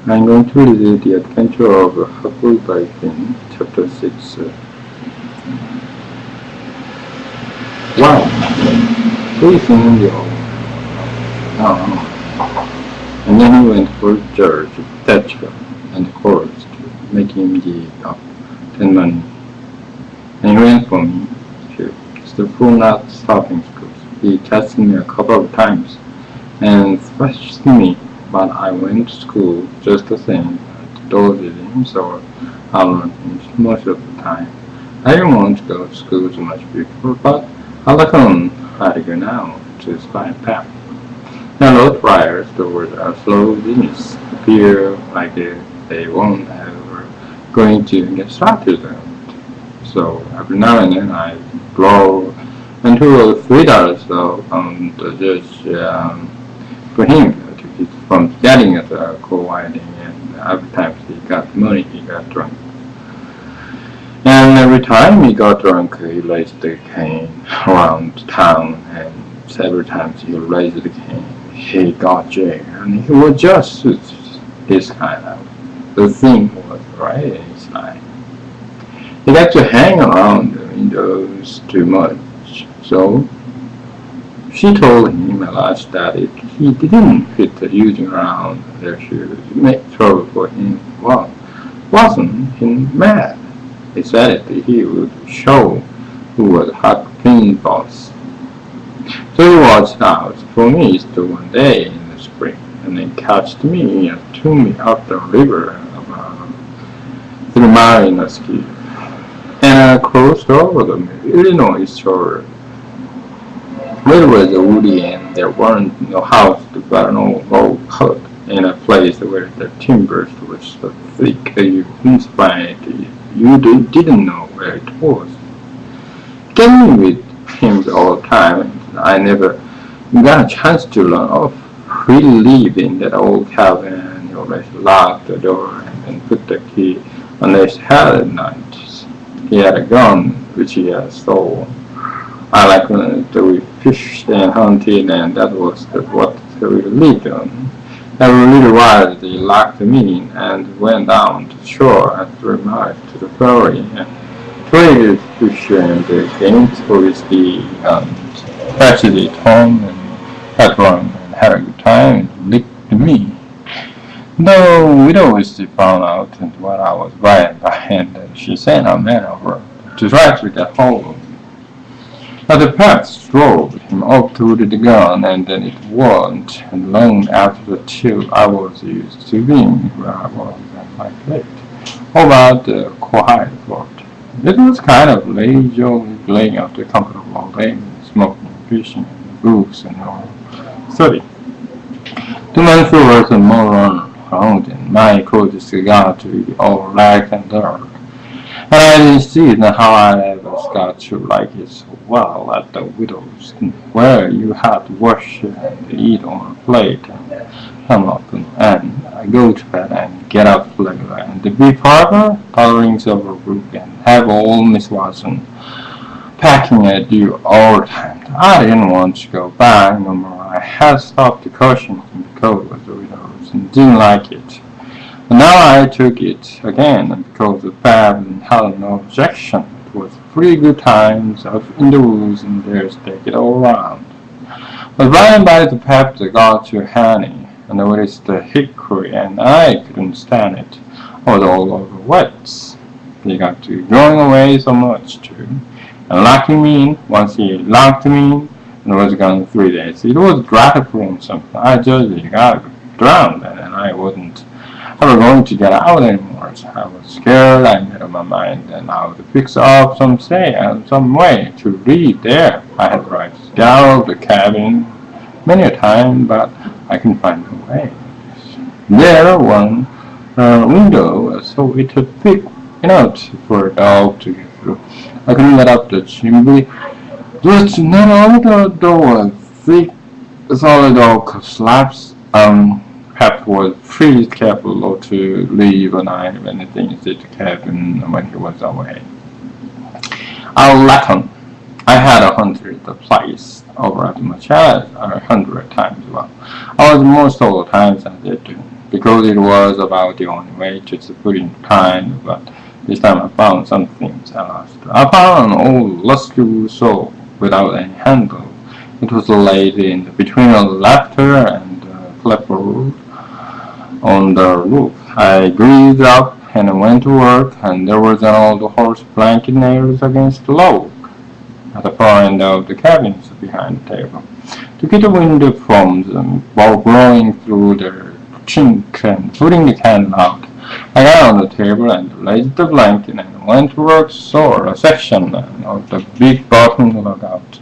I'm going to read The Adventure of Bitten, Chapter 6. Wow! Facing the And then he went for George, Thatcher, and chorused, making him give up 10 money. And he went for me, too. Still for not stopping school. He tested me a couple of times and thrashed me, but I went to school just the same. I told him so. I learned most of the time. I didn't want to go to school too much before, but I reckon I'd go now to spy path. And road riders toward a slow business appear like they won't ever going to get started. So every now and then I blow into $3 though just for him to keep from getting at the co-winding, and every time he got money he got drunk. And every time he got drunk he raised the cane around town, and several times he raised the cane he got jail, and he was just this kind of the thing was right inside. He got to hang around the windows too much, so she told him at last that if he didn't quit using around their shoes, it made trouble for him. Well, wasn't he mad? He said that he would show who was hot clean boss. So he watched out for me till one day in the spring, and then catched me and took me up the river about 3 miles in a ski, and I crossed over the Illinois shore. It was woody and there weren't no houses but an old log hut in a place where the timbers were so thick you couldn't find it. You didn't know where it was. Getting with him all the time, and I never got a chance to learn off. We lived in that old cabin, and he always locked the door and then put the key on his head at night. He had a gun which he had stolen. I like when we fished and hunted, and that was what we lived on. Every little while they locked me in and went down to the shore and 3 miles to the ferry and traded fish and games for whiskey and fetched it home and had run and had a good time and licked me. The widow found out what I was buying and she sent a man over to try to get hold of me. But the pets drove him up to the gun, and then it wasn't long after till I was used to being where I was at my plate, about the quiet fort. It was kind of leisurely playing after comfortable game, smoking, fishing, and books, and all. Study. 2 months was a more around, and my coat cigar to be all black and dark. And I didn't see how I ever got to like it so well at the widow's, where you had to wash and eat on a plate and come up and I go to bed and get up regular and be forever coloring silver book and have old Miss Watson packing at you all the time. I didn't want to go back no more. I had stopped the caution because of the widow's and didn't like it. But now I took it again because the Fab had no objection. It was 3 good times out in the woods and there's take it all around. But by and by the Pep got too handy and noticed the hickory and I couldn't stand it. I was all over wet. He got to going away so much too. And locking me in, once he locked me in and was gone 3 days. It was dreadful and something. I just got drowned and I wasn't ever going to get out anymore. So I was scared. I made up my mind and I would fix up some way to leave there. I had tried to get out of the cabin many a time, but I couldn't find a way. There one window was so it was thick enough for a dog to get through. I couldn't get up the chimney. Just not all the door was thick, solid oak slabs. Pep was pretty careful to leave a night when things did the cabin when he was away. I'll let him. I had 100 the place over as much as 100 times well. I was most of the times I did because it was about the only way to put in kind, but this time I found something at last. I found an old lusty saw without any handle. It was laid in between a laughter and a clapboard on the roof. I greased up and went to work, and there was an old horse blanket nailed against the log at the far end of the cabin behind the table. To keep the wind from blowing through the chink and putting the candle out, I got on the table and raised the blanket and went to work saw a section of the big bottom lookout,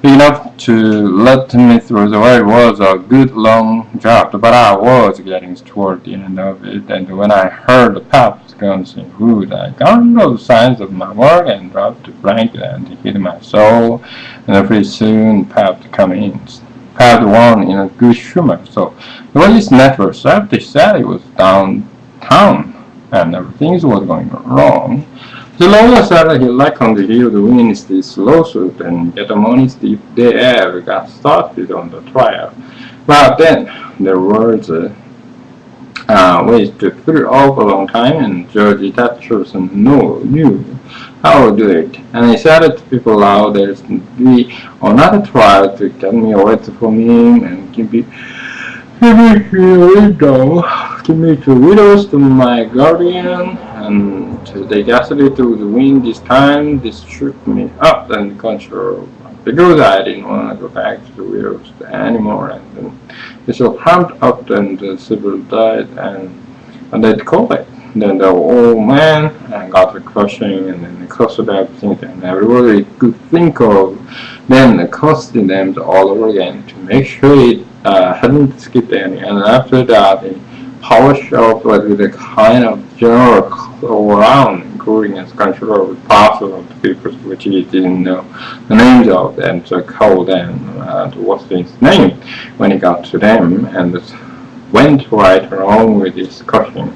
big enough to let me through. So it was a good long job, but I was getting toward the end of it, and when I heard the pops guns in wood, I got no signs of my work and dropped the blanket and hit my soul, and pretty soon Pap come in. Pap won in a good humor, so the way his network said he was downtown and everything was going wrong. The lawyer said that he reckoned he would win this lawsuit and get the money if they ever got started on the trial. But then there was ways to put it off a long time, and Judge Thatcherson knew how to do it. And he said to people out there to be another trial to get me away from him and give me to widows to my guardian, and they decided to win this time. This shook me up and control because I didn't want to go back to the widows anymore. And then they so pumped up, and the civil died, and they'd call it. Then the old man got the crushing, and then the cost of everything, and everybody could think of then the costing them all over again to make sure it hadn't skipped any. And after that, the power shop with a kind of general all around, including its control of parcel of the papers which he didn't know the names of, and to call them what's his name when he got to them, and went right along with his crushing.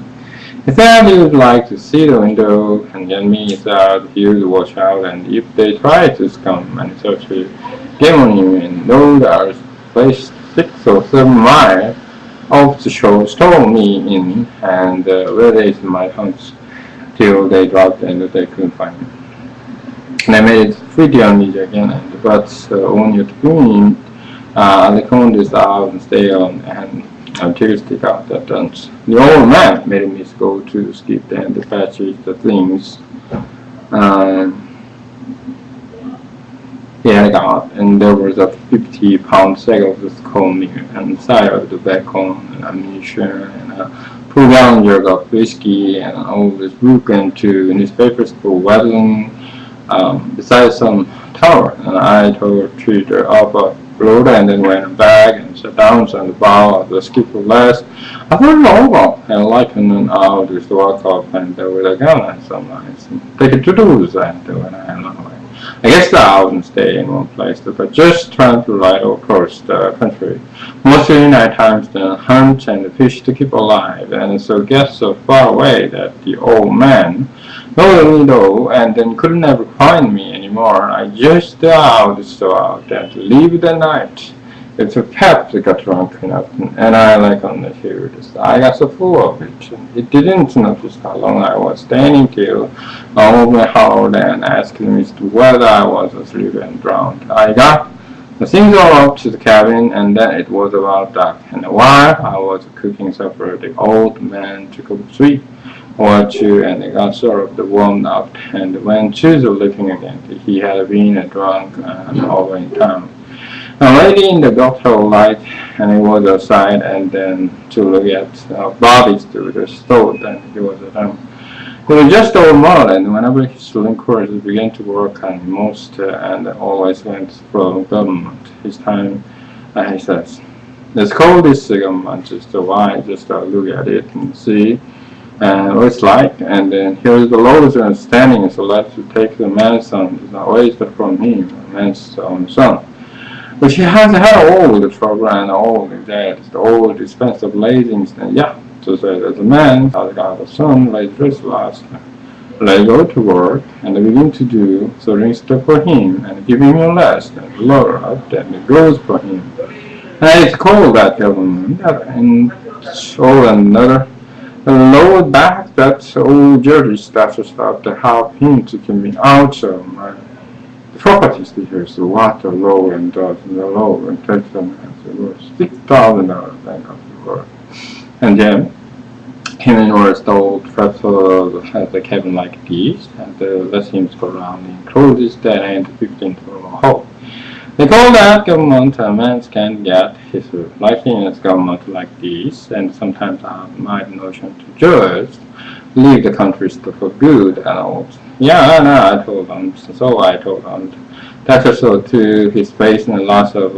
He said he would like to see the window, and then me said he would watch out, and if they tried to come and such a game on him, and those are placed 6 or 7 miles off the shore, stole me in, and raised my hunts till they dropped and they couldn't find me. And I made it pretty uneasy again, but only to me, they couldn't this out and stay on, and until stick out that dance. The old man made me go to skip and the patches, the things he had got, and there was a 50-pound sack of the corn and side of the bacon and ammunition and a 2-gallon jug of whiskey and all this book and 2 newspapers for wedding, besides some tower. And I told Treater up a road and then went back and sat down on the bow of the skip for last. I thought it over and likened out just walk up and with a gun and some nights and take it to the woods and when I ran away. I guess I wouldn't stay in one place, but just trying to ride across the country. Mostly night times to hunt and fish to keep alive, and so get so far away that the old man knowed me though, and then could never find me anymore. I just out and leave the night. It's a pep that got drunk enough, and I like on the hill. I got so full of it. It didn't notice how long I was standing till I opened my heart and asked me whether I was asleep and drowned. I got the things all up to the cabin, and then it was about dark. And while I was cooking supper, the old man took a sweet or 2, and they got sort of warmed up and went to the living again. He had been drunk over in town. A lady in the doctor light, and he was outside, and then to look at bodies to the stove, and he was at home. He was just old man, and whenever his liquors began to work on most, and always went from government. His time, he says, let's call this government just a while, just look at it and see what it's like, and then here's the Lord standing, so let's take the man's son, away from him, the man's own son. But she has had all the trouble and all the expensive laziness, and so say that the man has got a son like this last. They go to work and they begin to do certain stuff for him and give him a rest and lower up and it grows for him. And it's called that government, and show another lower back that old dirty stuff to help him to get me out of my properties here. So water low and dot in the low and take them as it was $6,000 bank of the world. And then him and was told Trevor has a cabin like this and let him go around in clothes that ain't 15 to a hole. They call that government. A man can get his life in a government like this, and sometimes I have my notion to just leave the country for good and all. Yeah, no, I told him. So I told him. That's also to his face and lots of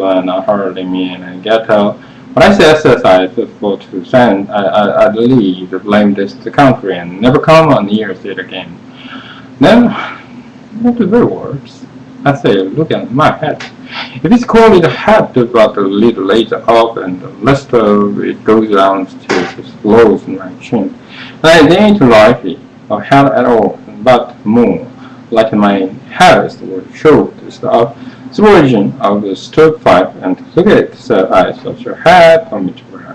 hurting me and get out. When I say exercise for to send, I leave to blame this to the country and never come on years it again. Then, not the very words. I say, look at my head. If it's called a head, about a little later up and the rest of it goes down to his clothes in my chin. And I ain't lively or head at all, but more like my hairs would show the origin of the stovepipe and look at it, said I, such a hat for me to wear.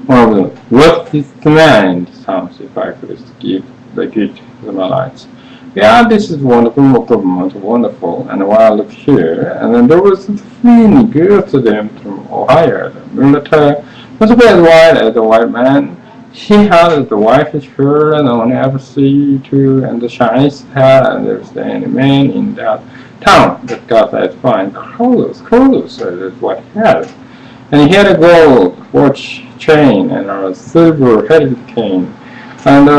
One of the what is command sounds if I could give the gift to my lights. Yeah, this is wonderful, government, wonderful. And while I look here, and then there was a three girls to them from Ohio. The military was a bit white as a white man. He had the whitish hair and only ever see too, and the Chinese hat, and there's the any man in that town that got that fine clothes, that's what he had. And he had a gold watch chain and a silver-headed cane, and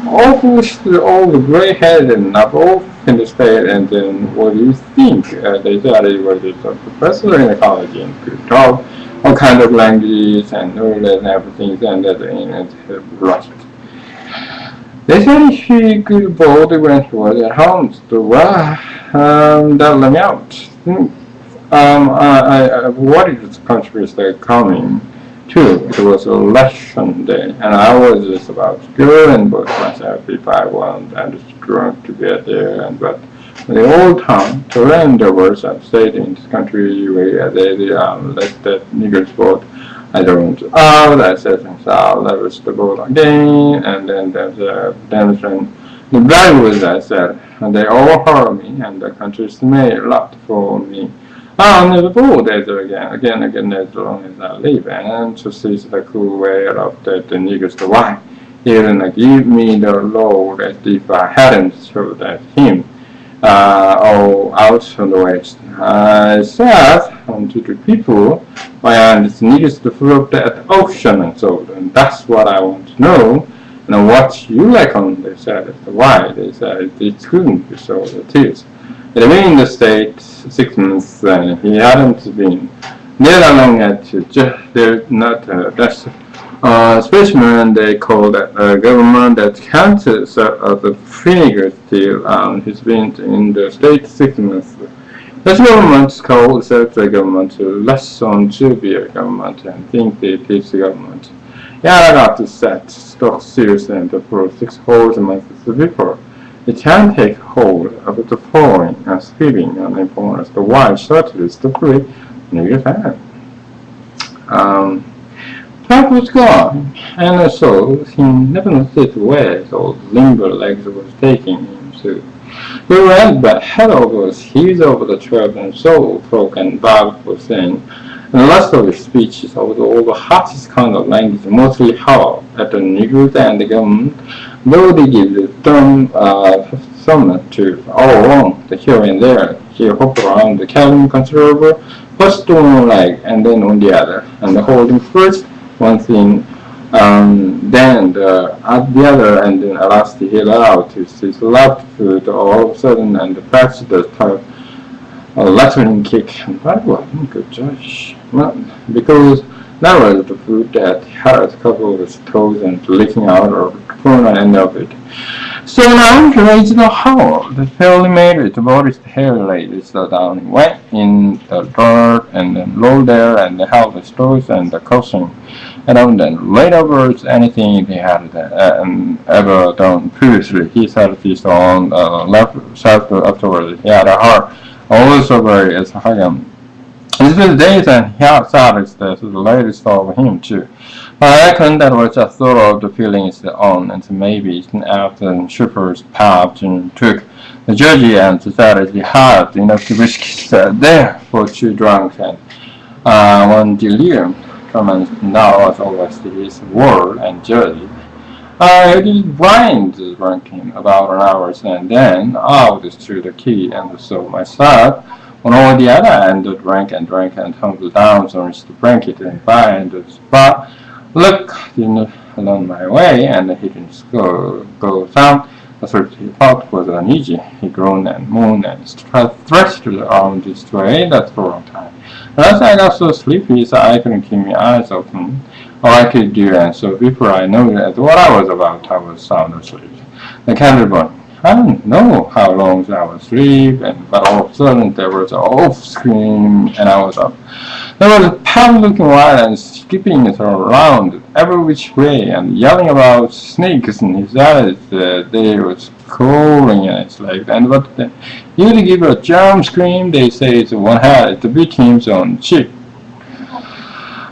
all the gray-headed and not all in the state. And then what do you think? They said he was a professor in the college and could talk all kind of languages and knowledge and everything, and that and rushed. They said he could board when he was at home. So that let me out. I worried the countries that are coming too. It was election day, and I was just about to go and vote myself if I want and just drunk to get there. And but the old town surrenders and stayed in this country where they let that niggers vote. I don't out. I said I'll never the vote again. And then there's a demonstration. The black was I said, and they all heard me, and the country's made a lot for me. I'll never go there again as long as I live, and to see the cool way of the niggers the white. He didn't give me the load as if I hadn't showed that him. All out on the west. I said to the people, why this needs to float that ocean and so, and that's what I want to know. And what you like on, they said, why? They said it couldn't be so, it is. It had been in the States 6 months and he hadn't been there long at they're not that's specimen they call that government that can't the figure still he's been in the States 6 months. This government called such a government to less on to be a government and think it is a government. Yeah, I got to set stock seriously and for 6 whole months before. It can take hold of the following and speeding and inform us the wide shortage the free negative hand. That was gone, and so he never noticed where those limber legs was taking him to. He ran back head over his heels over the trail and so broke and Bob was saying, and the rest of his speech is all the hottest kind of language, mostly how at the niggers and the government, though they give the thumb to all along the here and there. He hopped around the cabin considerable, first on one leg and then on the other, and holding first one thing, then at the other, and then at last he allowed his left foot all of a sudden and pressed the top. A lateral kick, and that wasn't good judge. Well, because that was the foot that had a couple of his toes and leaking out of the corner end of it. So now he raised the hole. The fairly made it about his hair laid it so down. He went in the dirt and then rolled there and held the toes and the cushion. And then laid over anything he had ever done previously. He said his on left side afterwards. He had a heart. Always over as Hagen. These days and he outside is the latest of him too. I reckon that was just sort of the feelings on, and maybe after shepherds popped and took the judge and decided he had enough to risk there for two drunks and one delirium. Truman now was always his word and judge. I did blind drinking about an hour and then out through the key and so myself on the other end drank and tumbled down on the blanket and find the spot. Look along my way and he didn't go down. The first he thought was uneasy. He groaned and moaned and stretched around this way. That's for a long time. Last I got so sleepy so I couldn't keep my eyes open. All I could do, and so before I knew what I was about, I was sound asleep. The candle burned. I don't know how long I was asleep, but all of a sudden there was an off scream, and I was up. There was a pal looking wild and skipping around every which way and yelling about snakes in his eyes. They was crawling in his legs, and but you'd give a jump scream. They say it's one head, the victim's on cheek.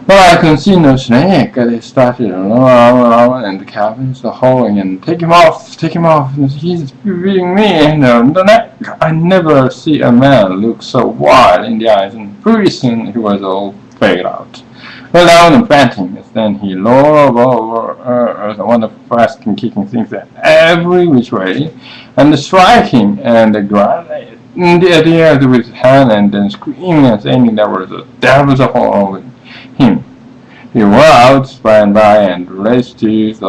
Well, I couldn't see no snake. They started around in the cabins, hauling and take him off. He's beating me in the neck. I never see a man look so wild in the eyes, and pretty soon he was all faded out. Well, down and panting, then he rolled over one of the fast and kicking things every which way, and striking and grinding in the air with his hand, and then screaming and saying there was a devil's hole with him. He went out by and by and raised his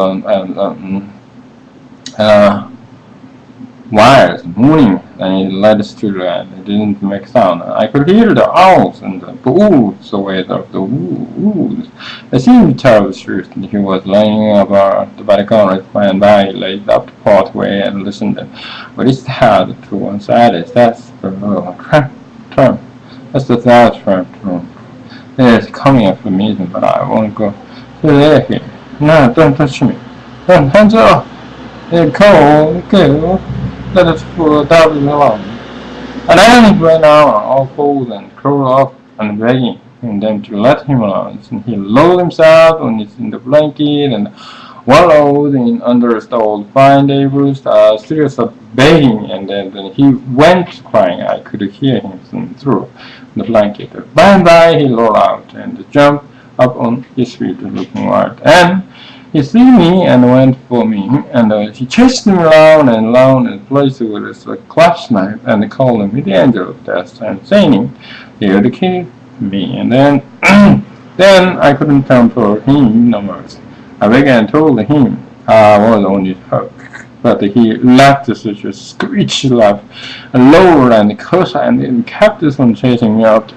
wires, mooning, and he led us to the end. It didn't make sound. I could hear the owls and the boos away of the woos. It seemed terrible truth. He was laying about the balcony by and by. He laid up the pathway and listened. With his head to one side, that's the tramp. That's the third tramp. It is coming up for me, but I won't go to there here. No, don't touch me. Don't, hands off. It's cold, cool. Let us for double along. And then he ran out all cold and crawled off and begging them to let him alone. And he lowered himself in the blanket and wallowed in under the old pine tables, serious of begging, and then he went crying. I could hear him through the blanket. By and by he rolled out and jumped up on his feet looking wild. And he see me and went for me, and he chased me around and placed with his clasp knife and called me the angel of death and saying he would kill me. And then then I couldn't temper him no more. I began and told him I was only hurt, but he laughed such a screechy laugh, and lowered and cursed and kept on chasing me out.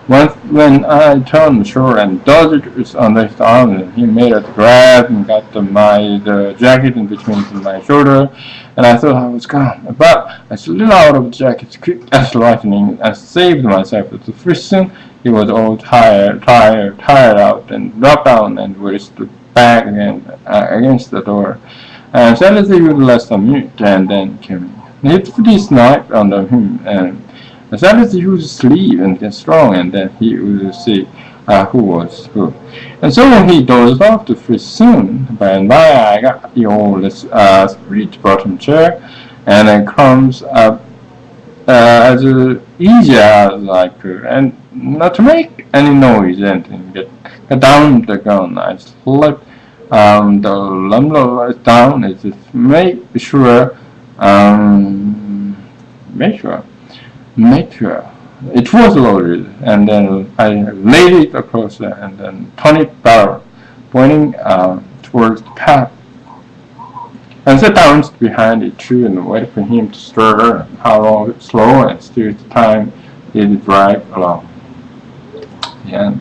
Once when I turned short and dodged under his arm, he made a grab and got the jacket in between my shoulder, and I thought I was gone. But I slid out of the jacket quick as lightning and saved myself. At the first soon he was all tired out, and dropped down and was back again against the door. And suddenly he would last a minute and then came in. He put his knife under him, and suddenly he would sleep and get strong, and then he would see who was who. And so he dozed off to free soon. By and by I got the old split bottom chair, and it comes up as easy as I could, and not to make any noise and get down the gun. I slipped the lumber down and just make sure it was loaded, and then I laid it across there and then turned it barrel, pointing towards the path, and sat down behind a tree and waited for him to stir and how slow and still time did drive along. The end.